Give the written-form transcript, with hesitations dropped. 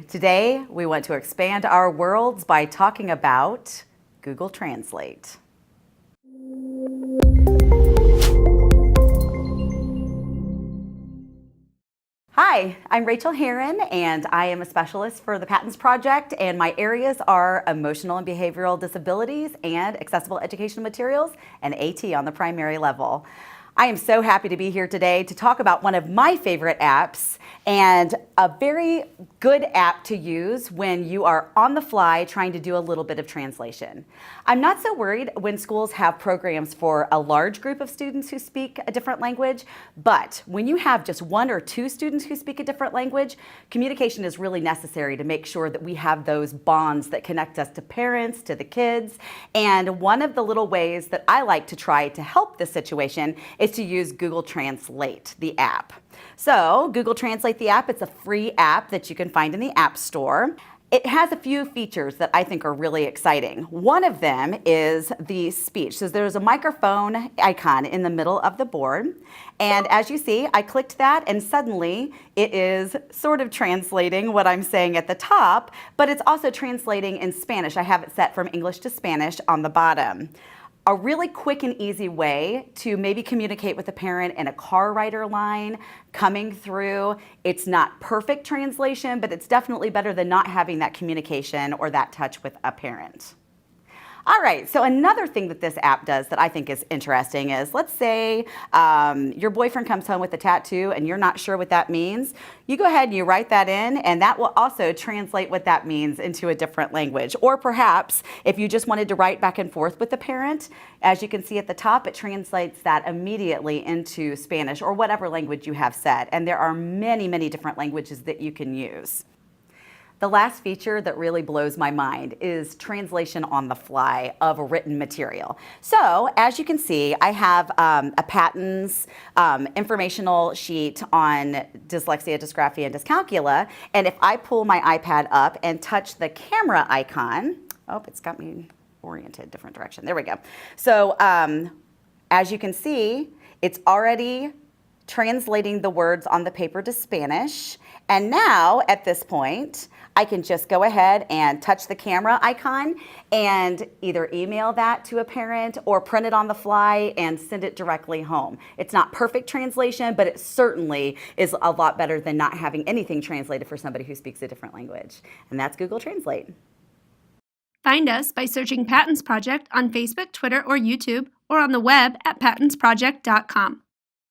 Today, we want to expand our worlds by talking about Google Translate. Hi, I'm Rachel Herron, and I am a specialist for the Patents Project, and my areas are emotional and behavioral disabilities and accessible educational materials and AT on the primary level. I am so happy to be here today to talk about one of my favorite apps and a very good app to use when you are on the fly trying to do a little bit of translation. I'm not so worried when schools have programs for a large group of students who speak a different language, but when you have just one or two students who speak a different language, communication is really necessary to make sure that we have those bonds that connect us to parents, to the kids. And one of the little ways that I like to try to help this situation is to use Google Translate, the app. So Google Translate, the app, it's a free app that you can find in the App Store. It has a few features that I think are really exciting. One of them is the speech. So there's a microphone icon in the middle of the board. And as you see, I clicked that and suddenly it is sort of translating what I'm saying at the top, but it's also translating in Spanish. I have it set from English to Spanish on the bottom. A really quick and easy way to maybe communicate with a parent in a car rider line coming through. It's not perfect translation, but it's definitely better than not having that communication or that touch with a parent. All right, so another thing that this app does that I think is interesting is, let's say your boyfriend comes home with a tattoo and you're not sure what that means. You go ahead and you write that in, and that will also translate what that means into a different language. Or perhaps if you just wanted to write back and forth with the parent, as you can see at the top, it translates that immediately into Spanish or whatever language you have set. And there are many, many different languages that you can use. The last feature that really blows my mind is translation on the fly of a written material. So as you can see, I have a patents informational sheet on dyslexia, dysgraphia, and dyscalculia. And if I pull my iPad up and touch the camera icon, oh, it's got me oriented different direction. There we go. So as you can see, it's already translating the words on the paper to Spanish. And now, at this point, I can just go ahead and touch the camera icon and either email that to a parent or print it on the fly and send it directly home. It's not perfect translation, but it certainly is a lot better than not having anything translated for somebody who speaks a different language. And that's Google Translate. Find us by searching Patents Project on Facebook, Twitter, or YouTube, or on the web at patentsproject.com.